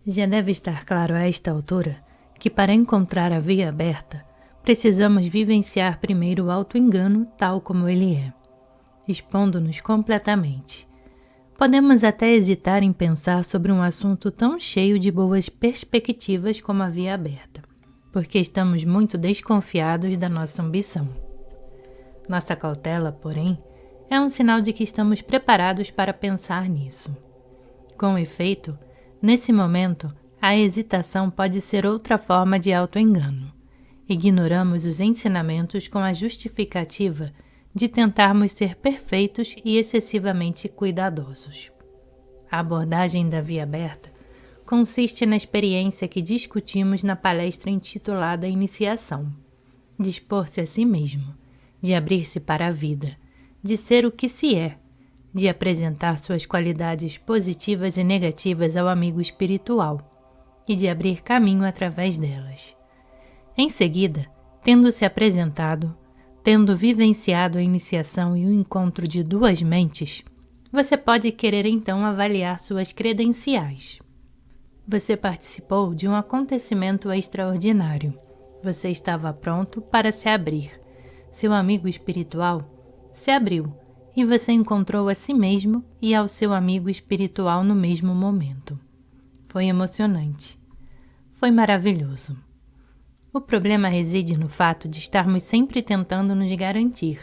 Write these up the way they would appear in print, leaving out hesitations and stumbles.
Já deve estar claro a esta altura que para encontrar a via aberta, precisamos vivenciar primeiro o auto-engano tal como ele é, expondo-nos completamente. Podemos até hesitar em pensar sobre um assunto tão cheio de boas perspectivas como a via aberta, porque estamos muito desconfiados da nossa ambição. Nossa cautela, porém, é um sinal de que estamos preparados para pensar nisso. Com efeito, nesse momento, a hesitação pode ser outra forma de auto-engano. Ignoramos os ensinamentos com a justificativa de tentarmos ser perfeitos e excessivamente cuidadosos. A abordagem da via aberta consiste na experiência que discutimos na palestra intitulada Iniciação. Dispor-se a si mesmo, de abrir-se para a vida, de ser o que se é, de apresentar suas qualidades positivas e negativas ao amigo espiritual e de abrir caminho através delas. Em seguida, tendo-se apresentado, tendo vivenciado a iniciação e o encontro de duas mentes, você pode querer então avaliar suas credenciais. Você participou de um acontecimento extraordinário. Você estava pronto para se abrir. Seu amigo espiritual se abriu e você encontrou a si mesmo e ao seu amigo espiritual no mesmo momento. Foi emocionante. Foi maravilhoso. O problema reside no fato de estarmos sempre tentando nos garantir,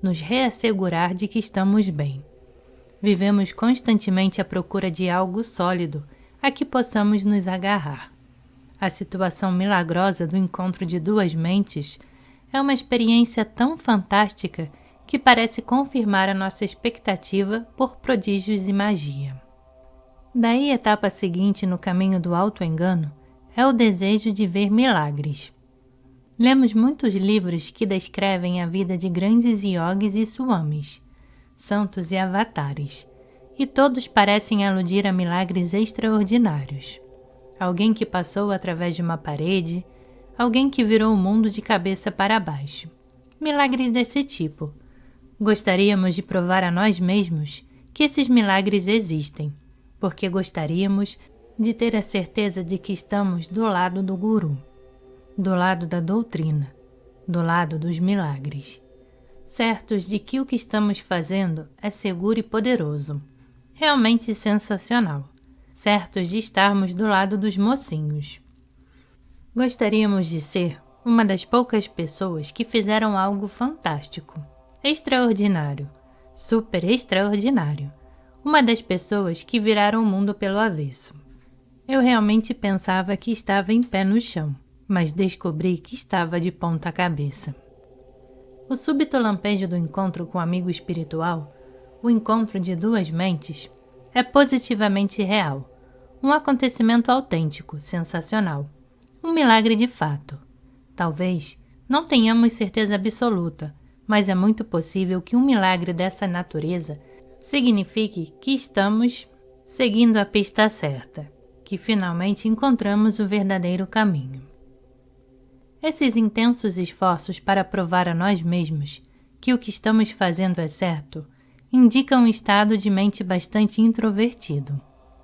nos reassegurar de que estamos bem. Vivemos constantemente à procura de algo sólido a que possamos nos agarrar. A situação milagrosa do encontro de duas mentes é uma experiência tão fantástica que parece confirmar a nossa expectativa por prodígios e magia. Daí a etapa seguinte no caminho do auto-engano é o desejo de ver milagres. Lemos muitos livros que descrevem a vida de grandes yogis e swamis, santos e avatares, e todos parecem aludir a milagres extraordinários. Alguém que passou através de uma parede, alguém que virou o mundo de cabeça para baixo. Milagres desse tipo. Gostaríamos de provar a nós mesmos que esses milagres existem, porque gostaríamos de ter a certeza de que estamos do lado do guru, do lado da doutrina, do lado dos milagres, certos de que o que estamos fazendo é seguro e poderoso, realmente sensacional, certos de estarmos do lado dos mocinhos. Gostaríamos de ser uma das poucas pessoas que fizeram algo fantástico, extraordinário, super extraordinário, uma das pessoas que viraram o mundo pelo avesso. Eu realmente pensava que estava em pé no chão, mas descobri que estava de ponta cabeça. O súbito lampejo do encontro com o amigo espiritual, o encontro de duas mentes, é positivamente real, um acontecimento autêntico, sensacional, um milagre de fato. Talvez não tenhamos certeza absoluta, mas é muito possível que um milagre dessa natureza signifique que estamos seguindo a pista certa, que finalmente encontramos o verdadeiro caminho. Esses intensos esforços para provar a nós mesmos que o que estamos fazendo é certo indicam um estado de mente bastante introvertido.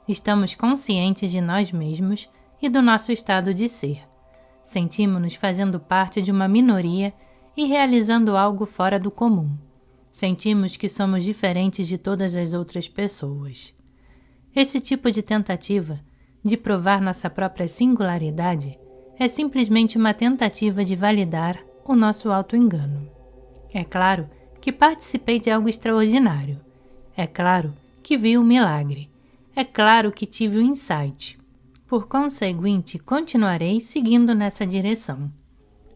Estamos conscientes de nós mesmos e do nosso estado de ser. Sentimos-nos fazendo parte de uma minoria e realizando algo fora do comum. Sentimos que somos diferentes de todas as outras pessoas. Esse tipo de tentativa de provar nossa própria singularidade é simplesmente uma tentativa de validar o nosso auto-engano. É claro que participei de algo extraordinário. É claro que vi um milagre. É claro que tive um insight. Por conseguinte, continuarei seguindo nessa direção.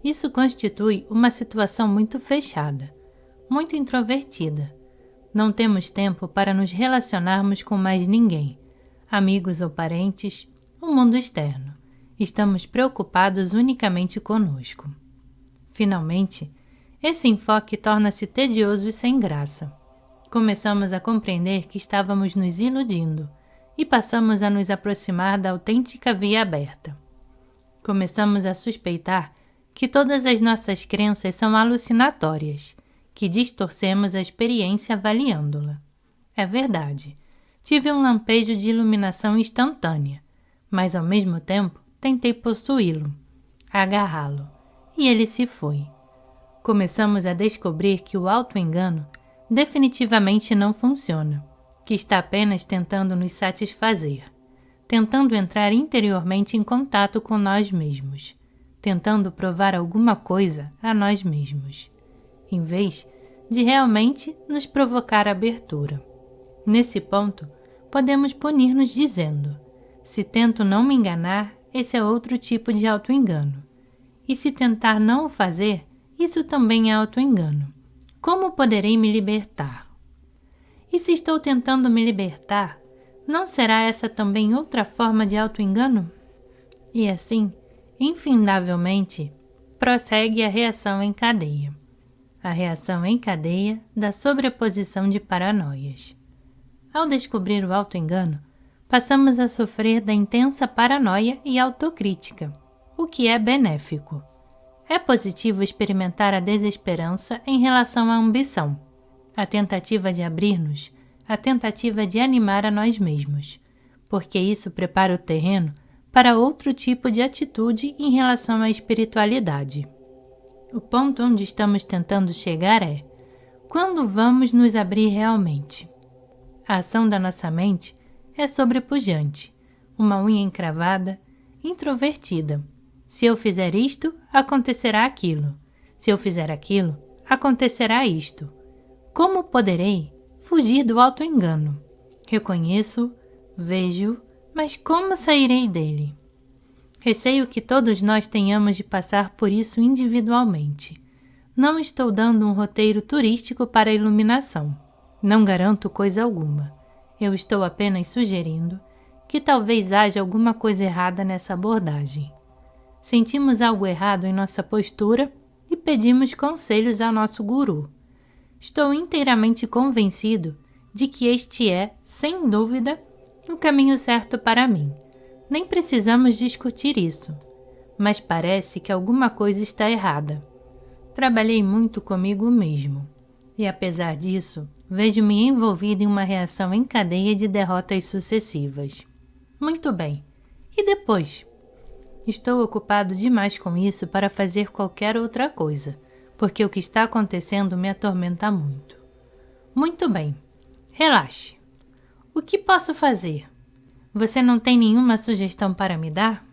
Isso constitui uma situação muito fechada, muito introvertida. Não temos tempo para nos relacionarmos com mais ninguém, amigos ou parentes, o mundo externo. Estamos preocupados unicamente conosco. Finalmente, esse enfoque torna-se tedioso e sem graça. Começamos a compreender que estávamos nos iludindo e passamos a nos aproximar da autêntica via aberta. Começamos a suspeitar que todas as nossas crenças são alucinatórias, que distorcemos a experiência avaliando-la. É verdade. Tive um lampejo de iluminação instantânea, mas ao mesmo tempo tentei possuí-lo, agarrá-lo, e ele se foi. Começamos a descobrir que o auto-engano definitivamente não funciona, que está apenas tentando nos satisfazer, tentando entrar interiormente em contato com nós mesmos, tentando provar alguma coisa a nós mesmos, em vez de realmente nos provocar abertura. Nesse ponto, podemos punir-nos dizendo: se tento não me enganar, esse é outro tipo de auto-engano. E se tentar não o fazer, isso também é auto-engano. Como poderei me libertar? E se estou tentando me libertar, não será essa também outra forma de auto-engano? E assim, infindavelmente, prossegue a reação em cadeia. A reação em cadeia da sobreposição de paranoias. Ao descobrir o auto-engano, passamos a sofrer da intensa paranoia e autocrítica, o que é benéfico. É positivo experimentar a desesperança em relação à ambição, a tentativa de abrir-nos, a tentativa de animar a nós mesmos, porque isso prepara o terreno para outro tipo de atitude em relação à espiritualidade. O ponto onde estamos tentando chegar é: quando vamos nos abrir realmente? A ação da nossa mente é sobrepujante, uma unha encravada, introvertida. Se eu fizer isto, acontecerá aquilo. Se eu fizer aquilo, acontecerá isto. Como poderei fugir do auto-engano? Reconheço, vejo, mas como sairei dele? Receio que todos nós tenhamos de passar por isso individualmente. Não estou dando um roteiro turístico para a iluminação. Não garanto coisa alguma. Eu estou apenas sugerindo que talvez haja alguma coisa errada nessa abordagem. Sentimos algo errado em nossa postura e pedimos conselhos ao nosso guru. Estou inteiramente convencido de que este é, sem dúvida, o caminho certo para mim. Nem precisamos discutir isso, mas parece que alguma coisa está errada. Trabalhei muito comigo mesmo, e apesar disso, vejo-me envolvido em uma reação em cadeia de derrotas sucessivas. Muito bem, e depois? Estou ocupado demais com isso para fazer qualquer outra coisa, porque o que está acontecendo me atormenta muito. Muito bem, relaxe. O que posso fazer? Você não tem nenhuma sugestão para me dar?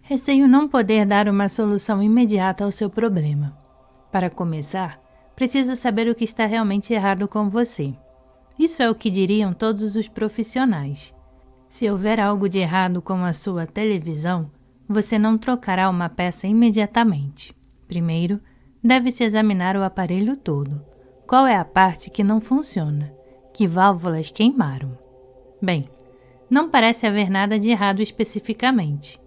Receio não poder dar uma solução imediata ao seu problema. Para começar, preciso saber o que está realmente errado com você. Isso é o que diriam todos os profissionais. Se houver algo de errado com a sua televisão, você não trocará uma peça imediatamente. Primeiro, deve-se examinar o aparelho todo. Qual é a parte que não funciona? Que válvulas queimaram? Bem, não parece haver nada de errado especificamente.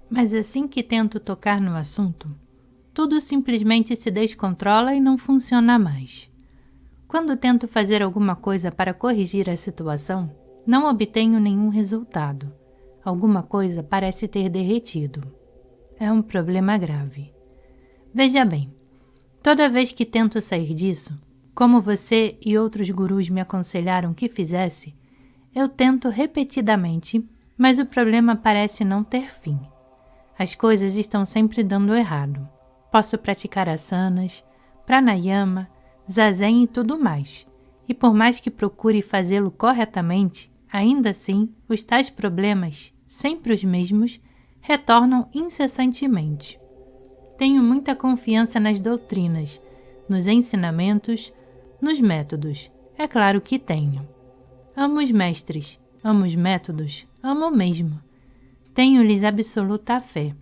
Mas assim que tento tocar no assunto, tudo simplesmente se descontrola e não funciona mais. Quando tento fazer alguma coisa para corrigir a situação, não obtenho nenhum resultado. Alguma coisa parece ter derretido. É um problema grave. Veja bem, toda vez que tento sair disso, como você e outros gurus me aconselharam que fizesse, eu tento repetidamente, mas o problema parece não ter fim. As coisas estão sempre dando errado. Posso praticar asanas, pranayama, zazen e tudo mais. E por mais que procure fazê-lo corretamente, ainda assim, os tais problemas, sempre os mesmos, retornam incessantemente. Tenho muita confiança nas doutrinas, nos ensinamentos, nos métodos. É claro que tenho. Amo os mestres, amo os métodos, amo mesmo. Tenho-lhes absoluta fé.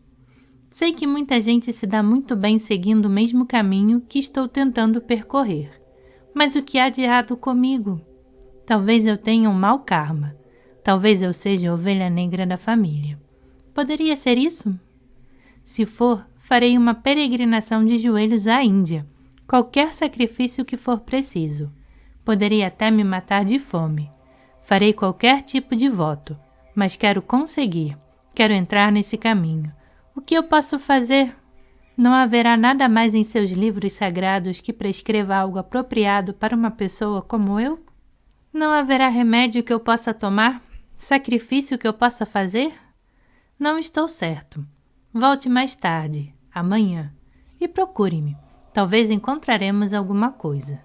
Sei que muita gente se dá muito bem seguindo o mesmo caminho que estou tentando percorrer. Mas o que há de errado comigo? Talvez eu tenha um mau karma. Talvez eu seja a ovelha negra da família. Poderia ser isso? Se for, farei uma peregrinação de joelhos à Índia. Qualquer sacrifício que for preciso. Poderia até me matar de fome. Farei qualquer tipo de voto, mas quero conseguir. Quero entrar nesse caminho. O que eu posso fazer? Não haverá nada mais em seus livros sagrados que prescreva algo apropriado para uma pessoa como eu? Não haverá remédio que eu possa tomar? Sacrifício que eu possa fazer? Não estou certo. Volte mais tarde, amanhã, e procure-me. Talvez encontraremos alguma coisa.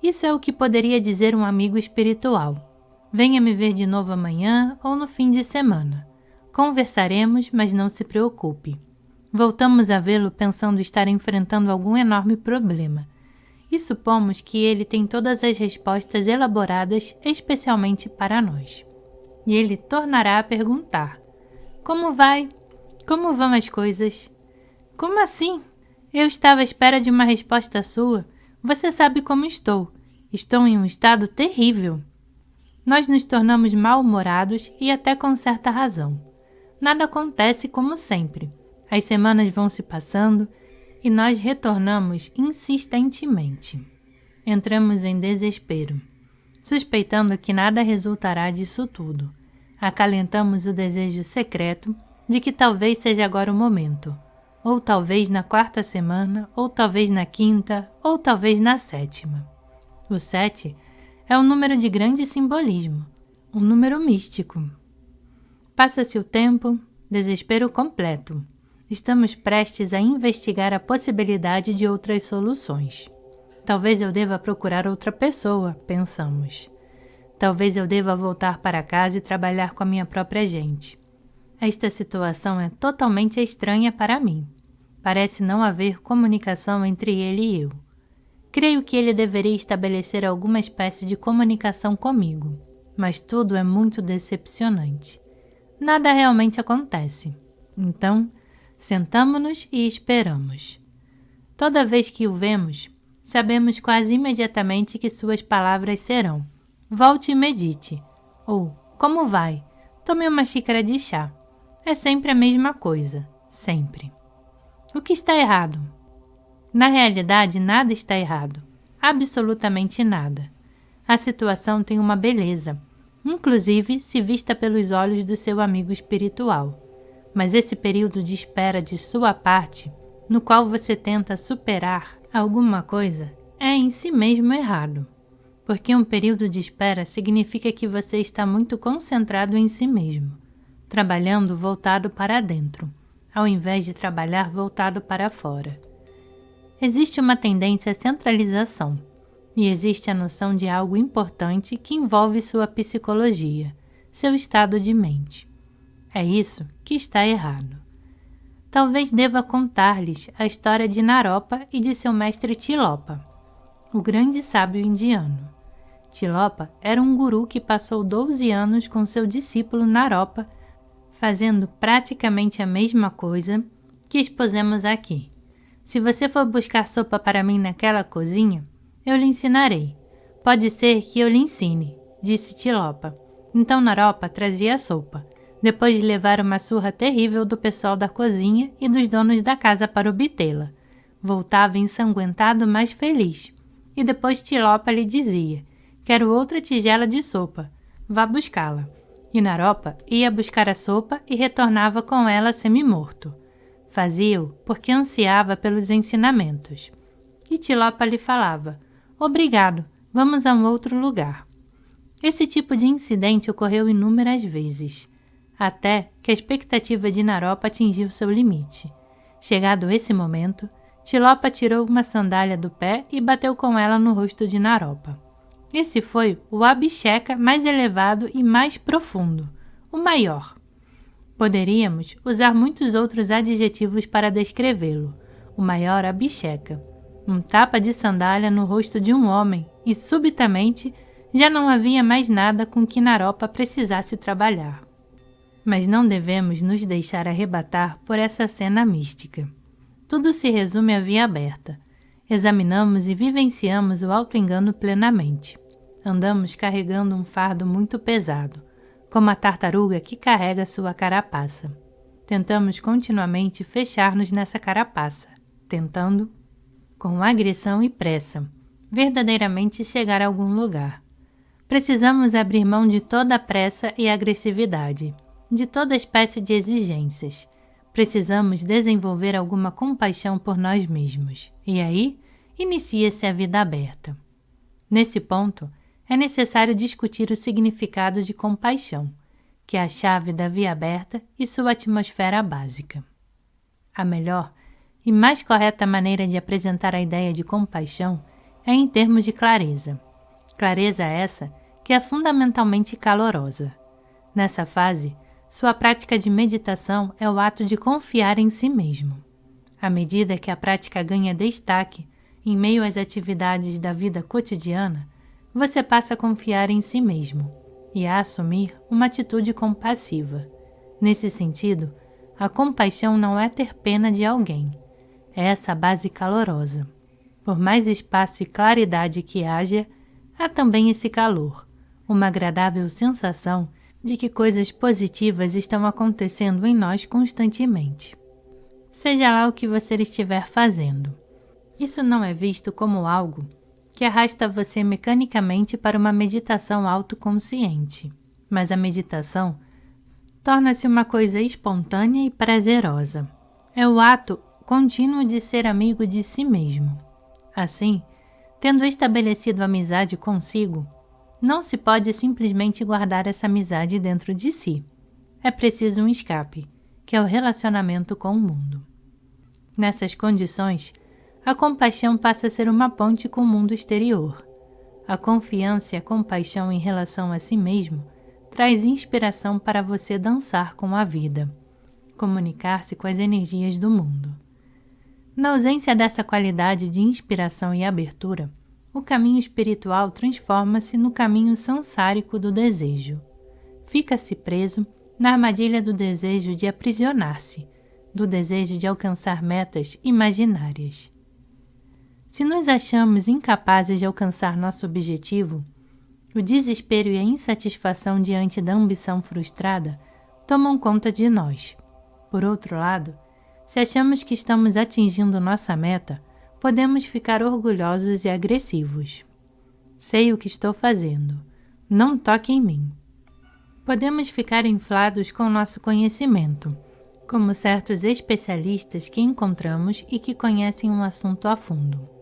Isso é o que poderia dizer um amigo espiritual. Venha me ver de novo amanhã ou no fim de semana. Conversaremos, mas não se preocupe. Voltamos a vê-lo pensando estar enfrentando algum enorme problema. E supomos que ele tem todas as respostas elaboradas especialmente para nós. E ele tornará a perguntar: como vai? Como vão as coisas? Como assim? Eu estava à espera de uma resposta sua. Você sabe como estou. Estou em um estado terrível. Nós nos tornamos mal-humorados e até com certa razão. Nada acontece como sempre. As semanas vão se passando e nós retornamos insistentemente. Entramos em desespero, suspeitando que nada resultará disso tudo. Acalentamos o desejo secreto de que talvez seja agora o momento, ou talvez na 4ª semana, ou talvez na 5ª, ou talvez na 7ª. O 7 é um número de grande simbolismo, um número místico. Passa-se o tempo, desespero completo. Estamos prestes a investigar a possibilidade de outras soluções. Talvez eu deva procurar outra pessoa, pensamos. Talvez eu deva voltar para casa e trabalhar com a minha própria gente. Esta situação é totalmente estranha para mim. Parece não haver comunicação entre ele e eu. Creio que ele deveria estabelecer alguma espécie de comunicação comigo, mas tudo é muito decepcionante. Nada realmente acontece. Então, sentamo-nos e esperamos. Toda vez que o vemos, sabemos quase imediatamente que suas palavras serão: volte e medite, ou como vai? Tome uma xícara de chá. É sempre a mesma coisa, sempre. O que está errado? Na realidade, nada está errado. Absolutamente nada. A situação tem uma beleza, inclusive se vista pelos olhos do seu amigo espiritual. Mas esse período de espera de sua parte, no qual você tenta superar alguma coisa, é em si mesmo errado. Porque um período de espera significa que você está muito concentrado em si mesmo, trabalhando voltado para dentro, ao invés de trabalhar voltado para fora. Existe uma tendência à centralização, e existe a noção de algo importante que envolve sua psicologia, seu estado de mente. É isso que está errado. Talvez deva contar-lhes a história de Naropa e de seu mestre Tilopa, o grande sábio indiano. Tilopa era um guru que passou 12 anos com seu discípulo Naropa, fazendo praticamente a mesma coisa que expusemos aqui. Se você for buscar sopa para mim naquela cozinha, eu lhe ensinarei. Pode ser que eu lhe ensine, disse Tilopa. Então Naropa trazia a sopa, depois de levar uma surra terrível do pessoal da cozinha e dos donos da casa para obtê-la. Voltava ensanguentado, mas feliz. E depois Tilopa lhe dizia: quero outra tigela de sopa, vá buscá-la. E Naropa ia buscar a sopa e retornava com ela semi-morto. Fazia-o porque ansiava pelos ensinamentos. E Tilopa lhe falava: obrigado, vamos a um outro lugar. Esse tipo de incidente ocorreu inúmeras vezes, até que a expectativa de Naropa atingiu seu limite. Chegado esse momento, Tilopa tirou uma sandália do pé e bateu com ela no rosto de Naropa. Esse foi o Abhisheka mais elevado e mais profundo, o maior. Poderíamos usar muitos outros adjetivos para descrevê-lo. O maior Abhisheka. Um tapa de sandália no rosto de um homem e, subitamente, já não havia mais nada com que Naropa precisasse trabalhar. Mas não devemos nos deixar arrebatar por essa cena mística. Tudo se resume à via aberta. Examinamos e vivenciamos o auto-engano plenamente. Andamos carregando um fardo muito pesado, como a tartaruga que carrega sua carapaça. Tentamos continuamente fechar-nos nessa carapaça, tentando, com agressão e pressa, verdadeiramente chegar a algum lugar. Precisamos abrir mão de toda a pressa e agressividade, de toda espécie de exigências. Precisamos desenvolver alguma compaixão por nós mesmos. E aí, inicia-se a vida aberta. Nesse ponto, é necessário discutir o significado de compaixão, que é a chave da via aberta e sua atmosfera básica. A melhor e mais correta maneira de apresentar a ideia de compaixão é em termos de clareza. Clareza essa que é fundamentalmente calorosa. Nessa fase, sua prática de meditação é o ato de confiar em si mesmo. À medida que a prática ganha destaque em meio às atividades da vida cotidiana, você passa a confiar em si mesmo e a assumir uma atitude compassiva. Nesse sentido, a compaixão não é ter pena de alguém, é essa base calorosa. Por mais espaço e claridade que haja, há também esse calor, uma agradável sensação de que coisas positivas estão acontecendo em nós constantemente. Seja lá o que você estiver fazendo. Isso não é visto como algo que arrasta você mecanicamente para uma meditação autoconsciente, mas a meditação torna-se uma coisa espontânea e prazerosa. É o ato contínuo de ser amigo de si mesmo. Assim, tendo estabelecido amizade consigo, não se pode simplesmente guardar essa amizade dentro de si. É preciso um escape, que é o relacionamento com o mundo. Nessas condições, a compaixão passa a ser uma ponte com o mundo exterior. A confiança e a compaixão em relação a si mesmo traz inspiração para você dançar com a vida, comunicar-se com as energias do mundo. Na ausência dessa qualidade de inspiração e abertura, o caminho espiritual transforma-se no caminho sansárico do desejo. Fica-se preso na armadilha do desejo de aprisionar-se, do desejo de alcançar metas imaginárias. Se nos achamos incapazes de alcançar nosso objetivo, o desespero e a insatisfação diante da ambição frustrada tomam conta de nós. Por outro lado, se achamos que estamos atingindo nossa meta, podemos ficar orgulhosos e agressivos. Sei o que estou fazendo. Não toque em mim. Podemos ficar inflados com nosso conhecimento, como certos especialistas que encontramos e que conhecem um assunto a fundo.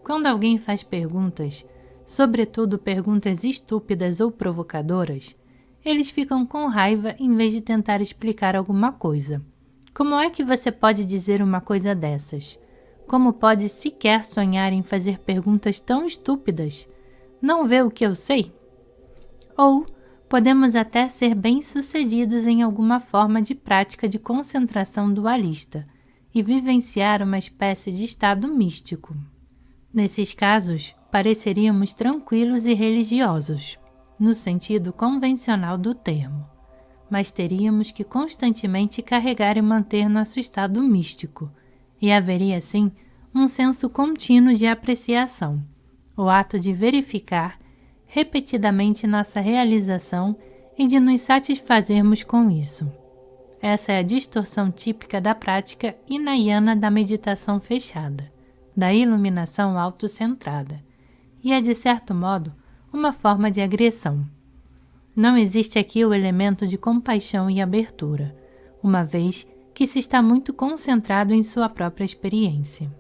Quando alguém faz perguntas, sobretudo perguntas estúpidas ou provocadoras, eles ficam com raiva em vez de tentar explicar alguma coisa. Como é que você pode dizer uma coisa dessas? Como pode sequer sonhar em fazer perguntas tão estúpidas? Não vê o que eu sei? Ou podemos até ser bem-sucedidos em alguma forma de prática de concentração dualista e vivenciar uma espécie de estado místico. Nesses casos, pareceríamos tranquilos e religiosos, no sentido convencional do termo, mas teríamos que constantemente carregar e manter nosso estado místico, e haveria, assim, um senso contínuo de apreciação, o ato de verificar repetidamente nossa realização e de nos satisfazermos com isso. Essa é a distorção típica da prática hinayana da meditação fechada, da iluminação autocentrada, e é, de certo modo, uma forma de agressão. Não existe aqui o elemento de compaixão e abertura, uma vez que se está muito concentrado em sua própria experiência.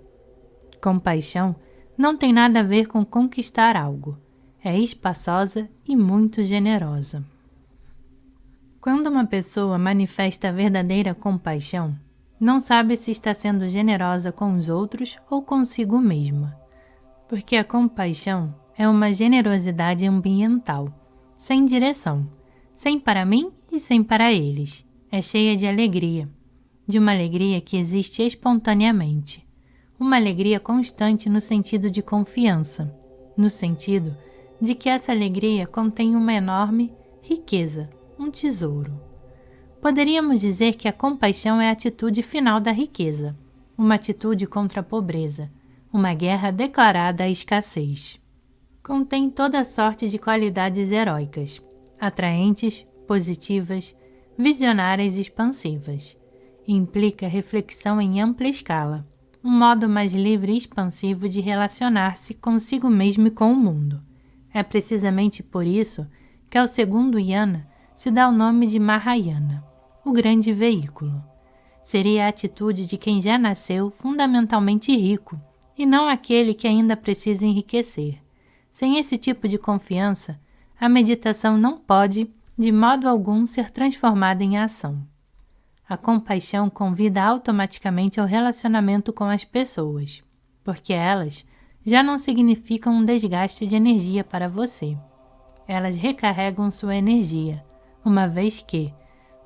Compaixão não tem nada a ver com conquistar algo, é espaçosa e muito generosa. Quando uma pessoa manifesta a verdadeira compaixão, não sabe se está sendo generosa com os outros ou consigo mesma, porque a compaixão é uma generosidade ambiental, sem direção, sem para mim e sem para eles. É cheia de alegria, de uma alegria que existe espontaneamente, uma alegria constante no sentido de confiança, no sentido de que essa alegria contém uma enorme riqueza, um tesouro. Poderíamos dizer que a compaixão é a atitude final da riqueza, uma atitude contra a pobreza, uma guerra declarada à escassez. Contém toda sorte de qualidades heróicas, atraentes, positivas, visionárias e expansivas. Implica reflexão em ampla escala, um modo mais livre e expansivo de relacionar-se consigo mesmo e com o mundo. É precisamente por isso que ao segundo yana se dá o nome de Mahayana, o grande veículo. Seria a atitude de quem já nasceu fundamentalmente rico, e não aquele que ainda precisa enriquecer. Sem esse tipo de confiança, a meditação não pode, de modo algum ser transformada em ação. A compaixão convida automaticamente ao relacionamento com as pessoas, porque elas já não significam um desgaste de energia para você. Elas recarregam sua energia, uma vez que,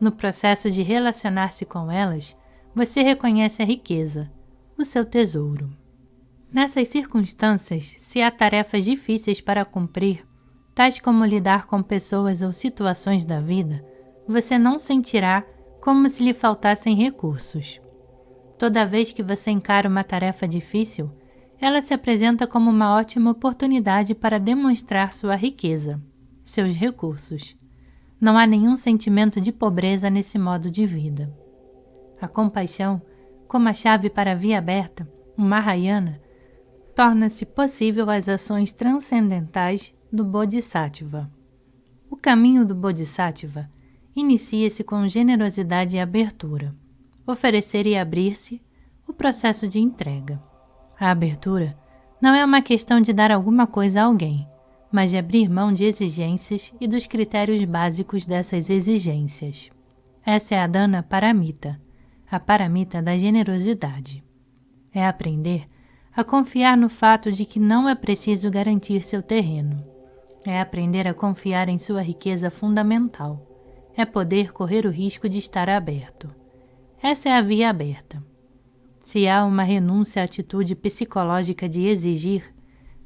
no processo de relacionar-se com elas, você reconhece a riqueza, o seu tesouro. Nessas circunstâncias, se há tarefas difíceis para cumprir, tais como lidar com pessoas ou situações da vida, você não sentirá como se lhe faltassem recursos. Toda vez que você encara uma tarefa difícil, ela se apresenta como uma ótima oportunidade para demonstrar sua riqueza, seus recursos. Não há nenhum sentimento de pobreza nesse modo de vida. A compaixão, como a chave para a via aberta, o Mahayana, torna-se possível as ações transcendentais do Bodhisattva. O caminho do Bodhisattva inicia-se com generosidade e abertura. Oferecer e abrir-se, o processo de entrega. A abertura não é uma questão de dar alguma coisa a alguém, mas de abrir mão de exigências e dos critérios básicos dessas exigências. Essa é a Dana Paramita, a paramita da generosidade. É aprender a confiar no fato de que não é preciso garantir seu terreno. É aprender a confiar em sua riqueza fundamental. É poder correr o risco de estar aberto. Essa é a via aberta. Se há uma renúncia à atitude psicológica de exigir,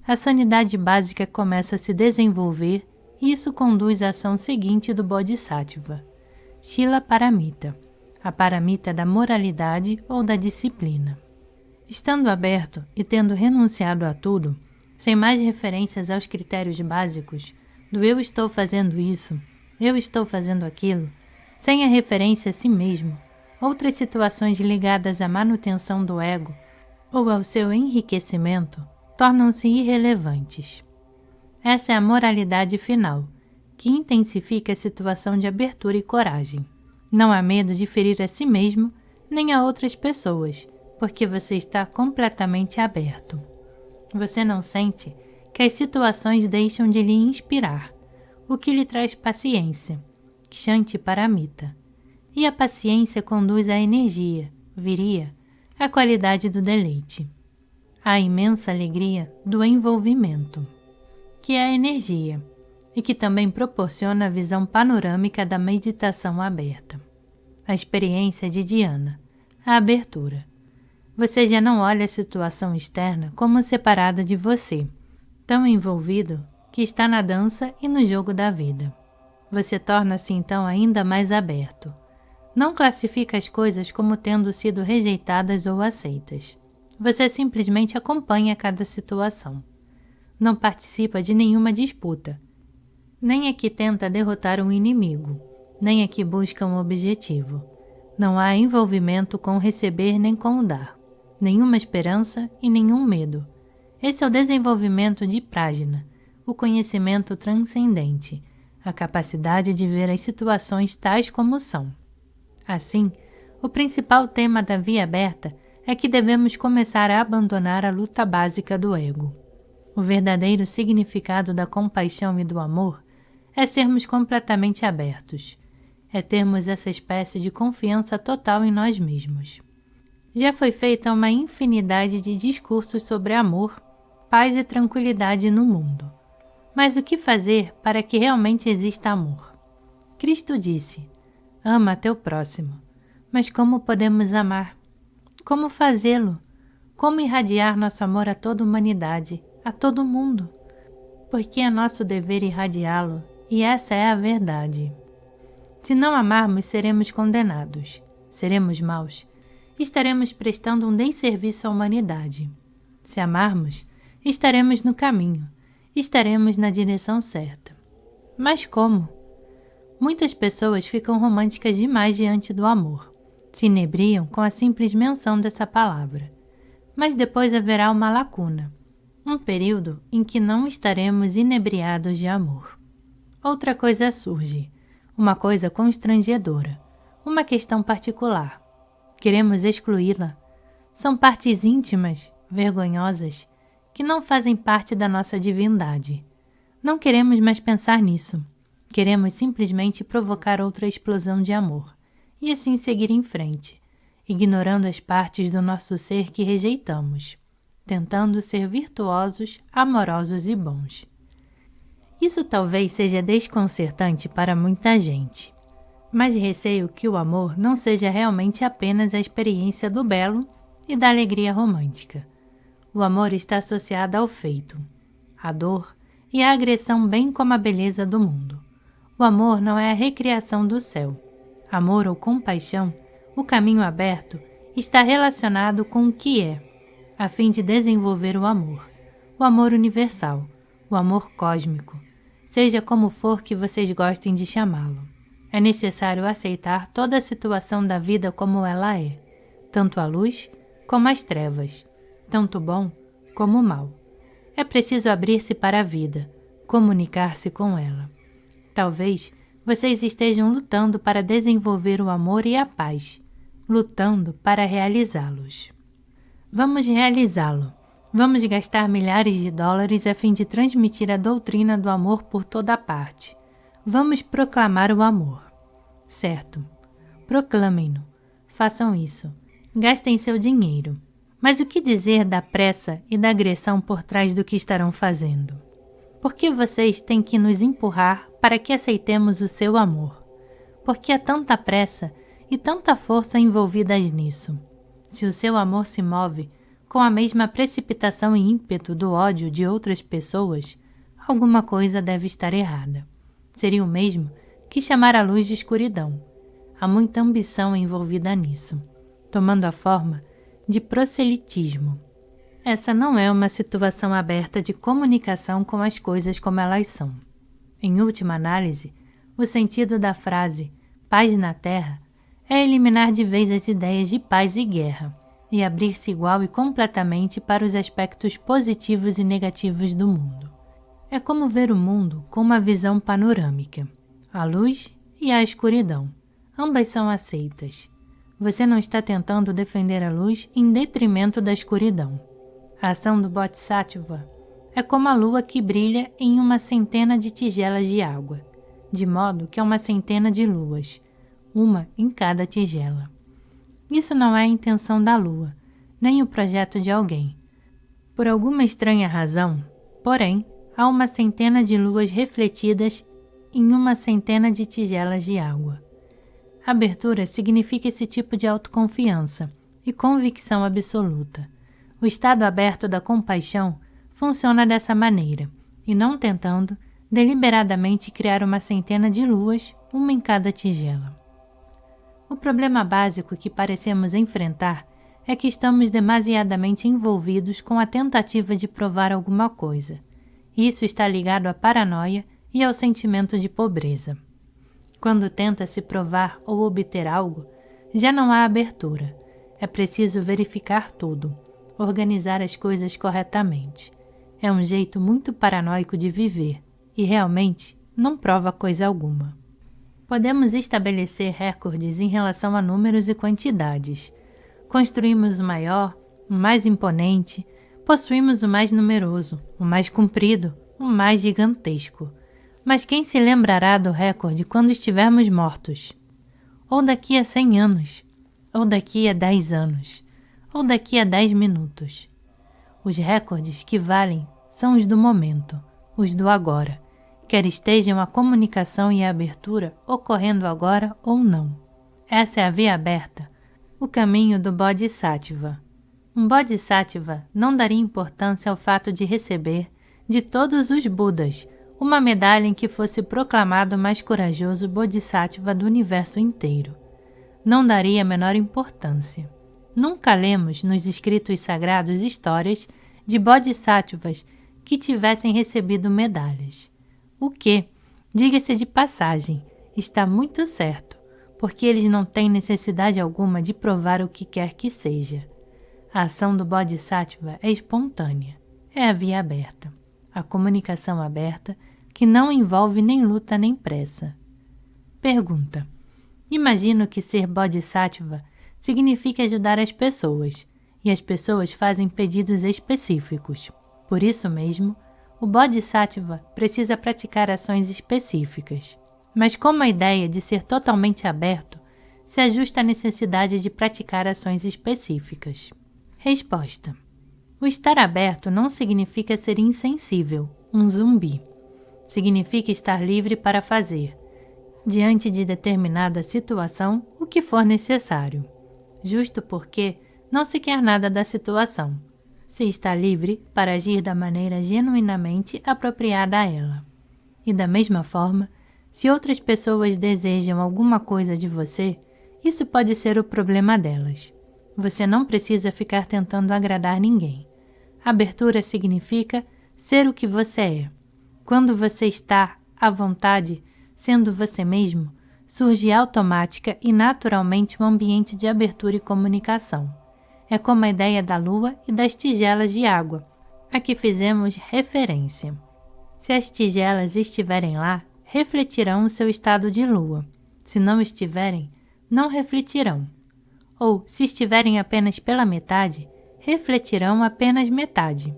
a sanidade básica começa a se desenvolver e isso conduz à ação seguinte do Bodhisattva, Shila Paramita, a paramita da moralidade ou da disciplina. Estando aberto e tendo renunciado a tudo, sem mais referências aos critérios básicos do eu estou fazendo isso, eu estou fazendo aquilo, sem a referência a si mesmo, outras situações ligadas à manutenção do ego ou ao seu enriquecimento tornam-se irrelevantes. Essa é a moralidade final, que intensifica a situação de abertura e coragem. Não há medo de ferir a si mesmo nem a outras pessoas, porque você está completamente aberto. Você não sente que as situações deixam de lhe inspirar, o que lhe traz paciência, Kshanti Paramita. E a paciência conduz à energia, viria, à qualidade do deleite. À imensa alegria do envolvimento, que é a energia, e que também proporciona a visão panorâmica da meditação aberta. A experiência de dhyana, a abertura. Você já não olha a situação externa como separada de você, tão envolvido que está na dança e no jogo da vida. Você torna-se então ainda mais aberto. Não classifica as coisas como tendo sido rejeitadas ou aceitas. Você simplesmente acompanha cada situação. Não participa de nenhuma disputa. Nem é que tenta derrotar um inimigo, nem é que busca um objetivo. Não há envolvimento com o receber nem com o dar. Nenhuma esperança e nenhum medo. Esse é o desenvolvimento de prajna, o conhecimento transcendente, a capacidade de ver as situações tais como são. Assim, o principal tema da via aberta é que devemos começar a abandonar a luta básica do ego. O verdadeiro significado da compaixão e do amor é sermos completamente abertos, é termos essa espécie de confiança total em nós mesmos. Já foi feita uma infinidade de discursos sobre amor, paz e tranquilidade no mundo. Mas o que fazer para que realmente exista amor? Cristo disse: ama teu próximo. Mas como podemos amar? Como fazê-lo? Como irradiar nosso amor a toda a humanidade, a todo mundo? Porque é nosso dever irradiá-lo, e essa é a verdade. Se não amarmos, seremos condenados, seremos maus, estaremos prestando um desserviço à humanidade. Se amarmos, estaremos no caminho, estaremos na direção certa. Mas como? Muitas pessoas ficam românticas demais diante do amor, se inebriam com a simples menção dessa palavra. Mas depois haverá uma lacuna, um período em que não estaremos inebriados de amor. Outra coisa surge, uma coisa constrangedora, uma questão particular. Queremos excluí-la. São partes íntimas, vergonhosas, que não fazem parte da nossa divindade. Não queremos mais pensar nisso. Queremos simplesmente provocar outra explosão de amor, e assim seguir em frente, ignorando as partes do nosso ser que rejeitamos, tentando ser virtuosos, amorosos e bons. Isso talvez seja desconcertante para muita gente, mas receio que o amor não seja realmente apenas a experiência do belo e da alegria romântica. O amor está associado ao feito, à dor e à agressão, bem como à beleza do mundo. O amor não é a recriação do céu. Amor ou compaixão, o caminho aberto, está relacionado com o que é, a fim de desenvolver o amor universal, o amor cósmico, seja como for que vocês gostem de chamá-lo. É necessário aceitar toda a situação da vida como ela é, tanto a luz como as trevas, tanto o bom como o mal. É preciso abrir-se para a vida, comunicar-se com ela. Talvez vocês estejam lutando para desenvolver o amor e a paz, lutando para realizá-los. Vamos realizá-lo. Vamos gastar milhares de dólares a fim de transmitir a doutrina do amor por toda parte. Vamos proclamar o amor. Certo. Proclamem-no. Façam isso. Gastem seu dinheiro. Mas o que dizer da pressa e da agressão por trás do que estarão fazendo? Por que vocês têm que nos empurrar para que aceitemos o seu amor? Por que há tanta pressa e tanta força envolvidas nisso? Se o seu amor se move com a mesma precipitação e ímpeto do ódio de outras pessoas, alguma coisa deve estar errada. Seria o mesmo que chamar a luz de escuridão. Há muita ambição envolvida nisso, tomando a forma de proselitismo. Essa não é uma situação aberta de comunicação com as coisas como elas são. Em última análise, o sentido da frase paz na terra é eliminar de vez as ideias de paz e guerra e abrir-se igual e completamente para os aspectos positivos e negativos do mundo. É como ver o mundo com uma visão panorâmica. A luz e a escuridão. Ambas são aceitas. Você não está tentando defender a luz em detrimento da escuridão. A ação do Bodhisattva é como a lua que brilha em uma centena de tigelas de água, de modo que é uma centena de luas, uma em cada tigela. Isso não é a intenção da lua, nem o projeto de alguém. Por alguma estranha razão, porém, há uma centena de luas refletidas em uma centena de tigelas de água. Abertura significa esse tipo de autoconfiança e convicção absoluta. O estado aberto da compaixão funciona dessa maneira, e não tentando deliberadamente criar uma centena de luas, uma em cada tigela. O problema básico que parecemos enfrentar é que estamos demasiadamente envolvidos com a tentativa de provar alguma coisa. Isso está ligado à paranoia e ao sentimento de pobreza. Quando tenta-se provar ou obter algo, já não há abertura. É preciso verificar tudo, organizar as coisas corretamente. É um jeito muito paranoico de viver e realmente não prova coisa alguma. Podemos estabelecer recordes em relação a números e quantidades. Construímos o maior, o mais imponente, possuímos o mais numeroso, o mais comprido, o mais gigantesco. Mas quem se lembrará do recorde quando estivermos mortos? Ou daqui a 100 anos? Ou daqui a 10 anos? Ou daqui a 10 minutos? Os recordes que valem são os do momento, os do agora, quer estejam a comunicação e a abertura ocorrendo agora ou não. Essa é a via aberta, o caminho do Bodhisattva. Um Bodhisattva não daria importância ao fato de receber, de todos os Budas, uma medalha em que fosse proclamado o mais corajoso Bodhisattva do universo inteiro. Não daria a menor importância. Nunca lemos nos escritos sagrados histórias de Bodhisattvas que tivessem recebido medalhas. O que, diga-se de passagem, está muito certo, porque eles não têm necessidade alguma de provar o que quer que seja. A ação do Bodhisattva é espontânea, é a via aberta, a comunicação aberta que não envolve nem luta nem pressa. Pergunta: imagino que ser Bodhisattva significa ajudar as pessoas, e as pessoas fazem pedidos específicos. Por isso mesmo, o Bodhisattva precisa praticar ações específicas. Mas como a ideia de ser totalmente aberto se ajusta à necessidade de praticar ações específicas? Resposta: o estar aberto não significa ser insensível, um zumbi. Significa estar livre para fazer, diante de determinada situação, o que for necessário, justo porque não se quer nada da situação. Se está livre para agir da maneira genuinamente apropriada a ela. E da mesma forma, se outras pessoas desejam alguma coisa de você, isso pode ser o problema delas. Você não precisa ficar tentando agradar ninguém. Abertura significa ser o que você é. Quando você está à vontade, sendo você mesmo, surge automática e naturalmente um ambiente de abertura e comunicação. É como a ideia da lua e das tigelas de água, a que fizemos referência. Se as tigelas estiverem lá, refletirão o seu estado de lua. Se não estiverem, não refletirão. Ou, se estiverem apenas pela metade, refletirão apenas metade.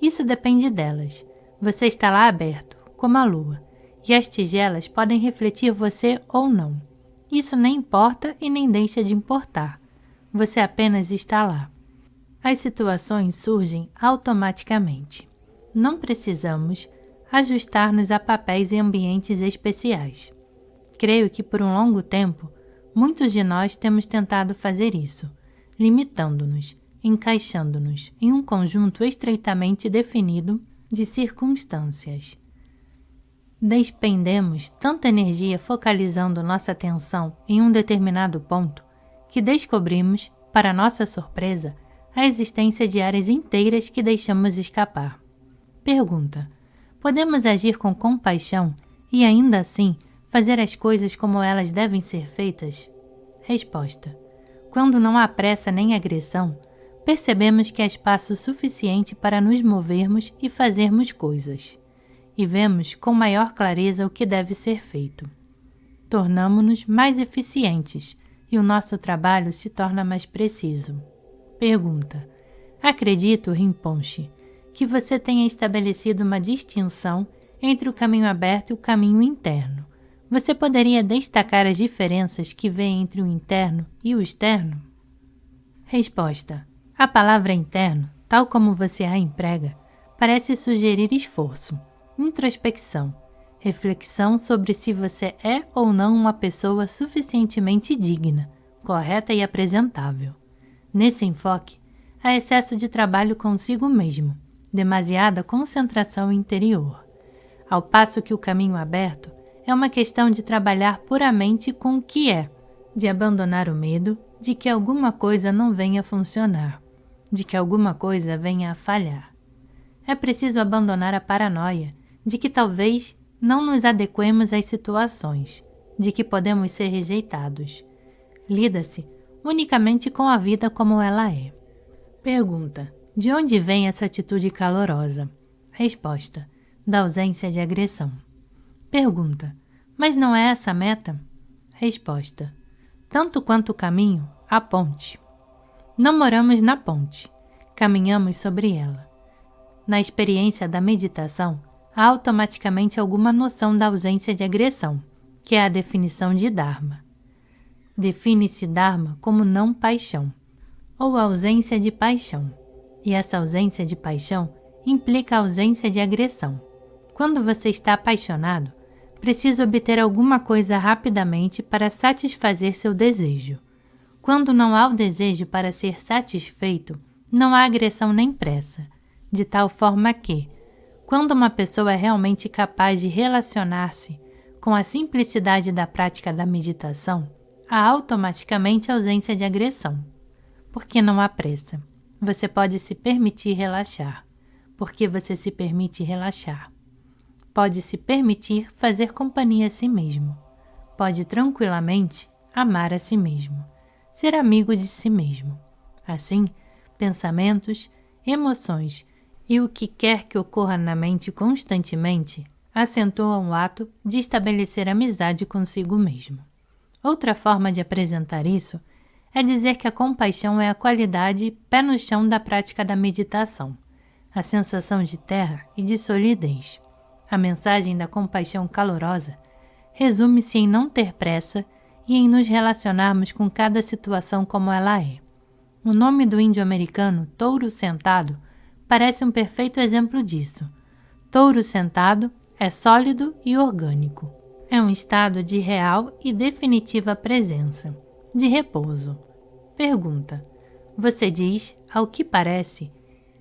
Isso depende delas. Você está lá aberto, como a lua, e as tigelas podem refletir você ou não. Isso nem importa e nem deixa de importar. Você apenas está lá. As situações surgem automaticamente. Não precisamos ajustar-nos a papéis e ambientes especiais. Creio que por um longo tempo, muitos de nós temos tentado fazer isso, limitando-nos, encaixando-nos em um conjunto estreitamente definido de circunstâncias. Despendemos tanta energia focalizando nossa atenção em um determinado ponto que descobrimos, para nossa surpresa, a existência de áreas inteiras que deixamos escapar. Pergunta: podemos agir com compaixão e ainda assim fazer as coisas como elas devem ser feitas? Resposta: quando não há pressa nem agressão, percebemos que há espaço suficiente para nos movermos e fazermos coisas, e vemos com maior clareza o que deve ser feito. Tornamo-nos mais eficientes e o nosso trabalho se torna mais preciso. Pergunta: acredito, Rinpoche, que você tenha estabelecido uma distinção entre o caminho aberto e o caminho interno. Você poderia destacar as diferenças que vê entre o interno e o externo? Resposta: a palavra interno, tal como você a emprega, parece sugerir esforço, introspecção, reflexão sobre se você é ou não uma pessoa suficientemente digna, correta e apresentável. Nesse enfoque, há excesso de trabalho consigo mesmo, demasiada concentração interior, ao passo que o caminho aberto é uma questão de trabalhar puramente com o que é, de abandonar o medo de que alguma coisa não venha a funcionar, de que alguma coisa venha a falhar. É preciso abandonar a paranoia de que talvez não nos adequemos às situações, de que podemos ser rejeitados. Lida-se unicamente com a vida como ela é. Pergunta: de onde vem essa atitude calorosa? Resposta: da ausência de agressão. Pergunta: mas não é essa a meta? Resposta: tanto quanto o caminho, a ponte. Não moramos na ponte, caminhamos sobre ela. Na experiência da meditação, há automaticamente alguma noção da ausência de agressão, que é a definição de Dharma. Define-se Dharma como não paixão, ou ausência de paixão, e essa ausência de paixão implica a ausência de agressão. Quando você está apaixonado, precisa obter alguma coisa rapidamente para satisfazer seu desejo. Quando não há o desejo para ser satisfeito, não há agressão nem pressa, de tal forma que, quando uma pessoa é realmente capaz de relacionar-se com a simplicidade da prática da meditação, há automaticamente ausência de agressão. Porque não há pressa. Você pode se permitir relaxar, porque você se permite relaxar. Pode se permitir fazer companhia a si mesmo. Pode tranquilamente amar a si mesmo, ser amigo de si mesmo. Assim, pensamentos, emoções e o que quer que ocorra na mente constantemente acentuam o ato de estabelecer amizade consigo mesmo. Outra forma de apresentar isso é dizer que a compaixão é a qualidade pé no chão da prática da meditação. a sensação de terra e de solidez. A mensagem da compaixão calorosa resume-se em não ter pressa e em nos relacionarmos com cada situação como ela é. O nome do índio americano, Touro Sentado, parece um perfeito exemplo disso. Touro sentado é sólido e orgânico. É um estado de real e definitiva presença, de repouso. Pergunta: você diz, ao que parece,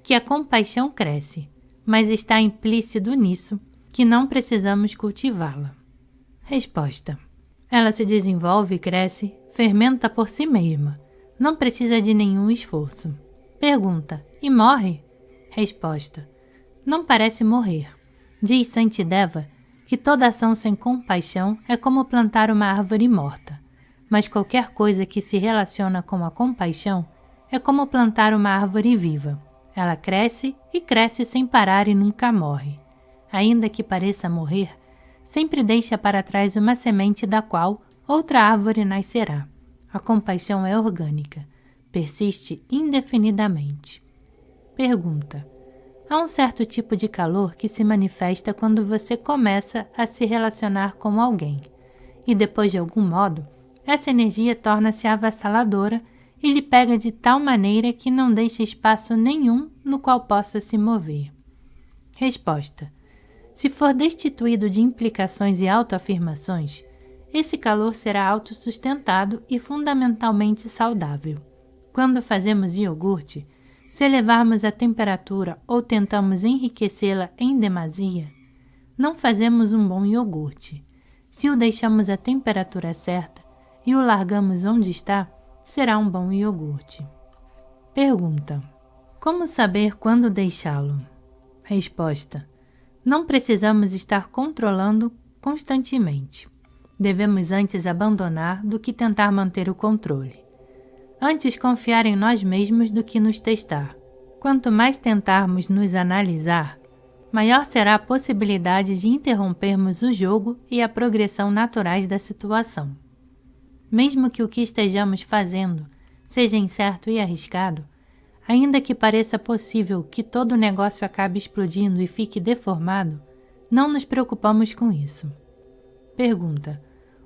que a compaixão cresce, mas está implícito nisso que não precisamos cultivá-la. Resposta: ela se desenvolve e cresce, fermenta por si mesma, não precisa de nenhum esforço. Pergunta: e morre? Resposta: não parece morrer. Diz Santideva que toda ação sem compaixão é como plantar uma árvore morta, mas qualquer coisa que se relaciona com a compaixão é como plantar uma árvore viva. Ela cresce e cresce sem parar e nunca morre. Ainda que pareça morrer, sempre deixa para trás uma semente da qual outra árvore nascerá. A compaixão é orgânica, persiste indefinidamente. Pergunta: há um certo tipo de calor que se manifesta quando você começa a se relacionar com alguém, e depois de algum modo, essa energia torna-se avassaladora e lhe pega de tal maneira que não deixa espaço nenhum no qual possa se mover. Resposta: se for destituído de implicações e autoafirmações, esse calor será autossustentado e fundamentalmente saudável. Quando fazemos iogurte, se elevarmos a temperatura ou tentamos enriquecê-la em demasia, não fazemos um bom iogurte. Se o deixamos à temperatura certa e o largamos onde está, será um bom iogurte. Pergunta: como saber quando deixá-lo? Resposta: não precisamos estar controlando constantemente. Devemos antes abandonar do que tentar manter o controle. Antes confiar em nós mesmos do que nos testar. Quanto mais tentarmos nos analisar, maior será a possibilidade de interrompermos o jogo e a progressão naturais da situação. Mesmo que o que estejamos fazendo seja incerto e arriscado, ainda que pareça possível que todo o negócio acabe explodindo e fique deformado, não nos preocupamos com isso. Pergunta: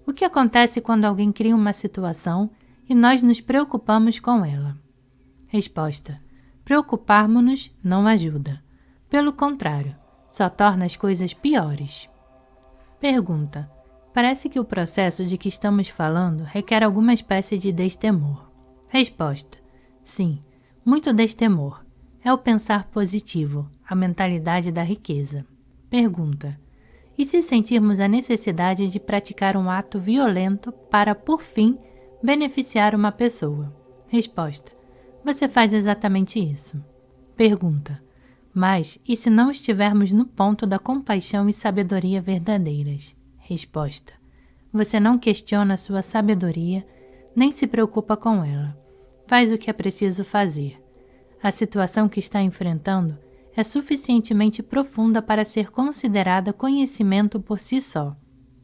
o que acontece quando alguém cria uma situação e nós nos preocupamos com ela? Resposta: preocuparmos-nos não ajuda. Pelo contrário, só torna as coisas piores. Pergunta: parece que o processo de que estamos falando requer alguma espécie de destemor. Resposta: sim, muito destemor. É o pensar positivo, a mentalidade da riqueza. Pergunta: e se sentirmos a necessidade de praticar um ato violento para, por fim, beneficiar uma pessoa? Resposta: você faz exatamente isso. Pergunta: mas e se não estivermos no ponto da compaixão e sabedoria verdadeiras? Resposta: você não questiona a sua sabedoria, nem se preocupa com ela. Faz o que é preciso fazer. A situação que está enfrentando é suficientemente profunda para ser considerada conhecimento por si só.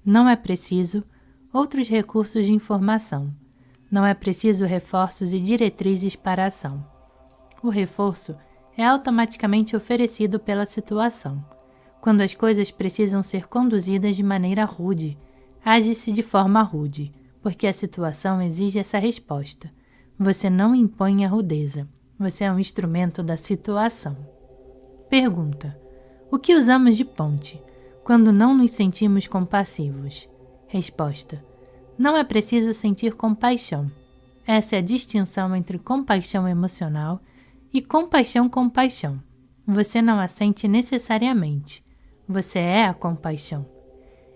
Não é preciso outros recursos de informação. Não é preciso reforços e diretrizes para a ação. O reforço é automaticamente oferecido pela situação. Quando as coisas precisam ser conduzidas de maneira rude, age-se de forma rude, porque a situação exige essa resposta. Você não impõe a rudeza. Você é um instrumento da situação. Pergunta: o que usamos de ponte quando não nos sentimos compassivos? Resposta: não é preciso sentir compaixão. Essa é a distinção entre compaixão emocional e compaixão. Você não a sente necessariamente. Você é a compaixão.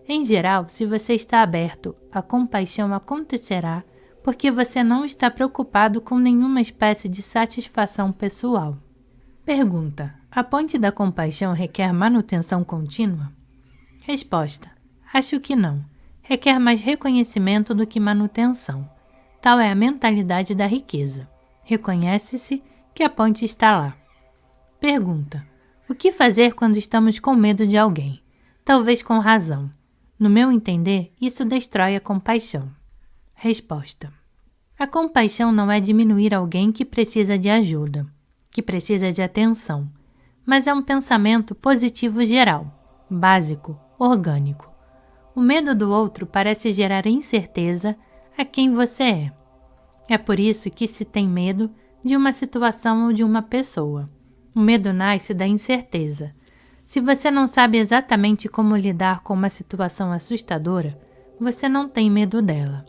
Em geral, se você está aberto, a compaixão acontecerá porque você não está preocupado com nenhuma espécie de satisfação pessoal. Pergunta: a ponte da compaixão requer manutenção contínua? Resposta: acho que não. Requer mais reconhecimento do que manutenção. Tal é a mentalidade da riqueza. Reconhece-se que a ponte está lá. Pergunta: o que fazer quando estamos com medo de alguém? Talvez com razão. No meu entender, isso destrói a compaixão. Resposta: a compaixão não é diminuir alguém que precisa de ajuda, que precisa de atenção, mas é um pensamento positivo geral, básico, orgânico. O medo do outro parece gerar incerteza a quem você é. É por isso que se tem medo de uma situação ou de uma pessoa. O medo nasce da incerteza. Se você não sabe exatamente como lidar com uma situação assustadora, você não tem medo dela.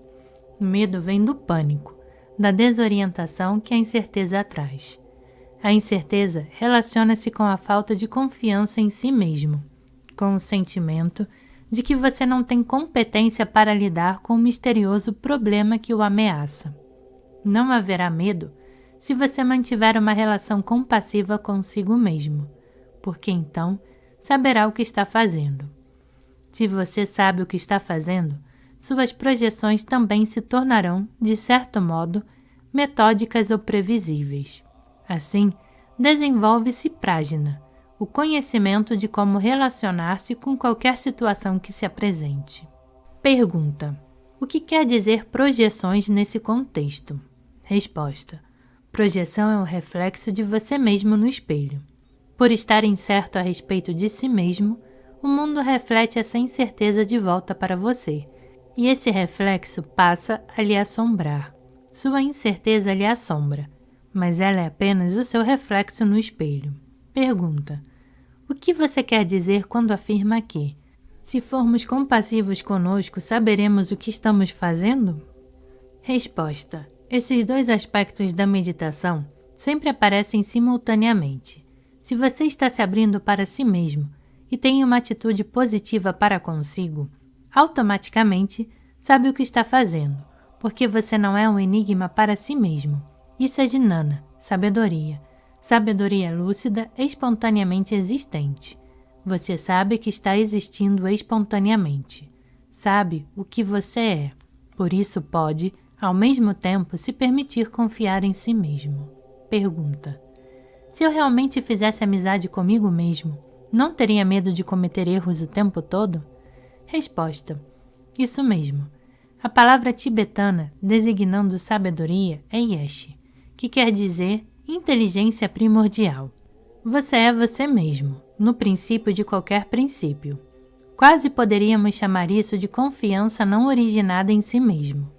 O medo vem do pânico, da desorientação que a incerteza traz. A incerteza relaciona-se com a falta de confiança em si mesmo, com o sentimento de que você não tem competência para lidar com o misterioso problema que o ameaça. Não haverá medo se você mantiver uma relação compassiva consigo mesmo, porque então saberá o que está fazendo. Se você sabe o que está fazendo, suas projeções também se tornarão, de certo modo, metódicas ou previsíveis. Assim, desenvolve-se prágina, o conhecimento de como relacionar-se com qualquer situação que se apresente. Pergunta: o que quer dizer projeções nesse contexto? Resposta: projeção é o reflexo de você mesmo no espelho. Por estar incerto a respeito de si mesmo, o mundo reflete essa incerteza de volta para você, e esse reflexo passa a lhe assombrar. Sua incerteza lhe assombra, mas ela é apenas o seu reflexo no espelho. Pergunta: o que você quer dizer quando afirma que, se formos compassivos conosco, saberemos o que estamos fazendo? Resposta: esses dois aspectos da meditação sempre aparecem simultaneamente. Se você está se abrindo para si mesmo e tem uma atitude positiva para consigo, automaticamente sabe o que está fazendo, porque você não é um enigma para si mesmo. Isso é jnana, sabedoria. Sabedoria lúcida espontaneamente existente. Você sabe que está existindo espontaneamente. Sabe o que você é. Por isso pode, ao mesmo tempo, se permitir confiar em si mesmo. Pergunta: se eu realmente fizesse amizade comigo mesmo, não teria medo de cometer erros o tempo todo? Resposta: isso mesmo. A palavra tibetana designando sabedoria é yeshi, que quer dizer inteligência primordial. Você é você mesmo, no princípio de qualquer princípio. Quase poderíamos chamar isso de confiança não originada em si mesmo.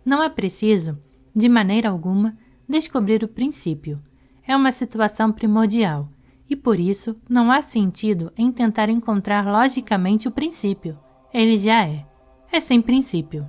Não é preciso, de maneira alguma, descobrir o princípio. É uma situação primordial, e por isso não há sentido em tentar encontrar logicamente o princípio. Ele já é. É sem princípio.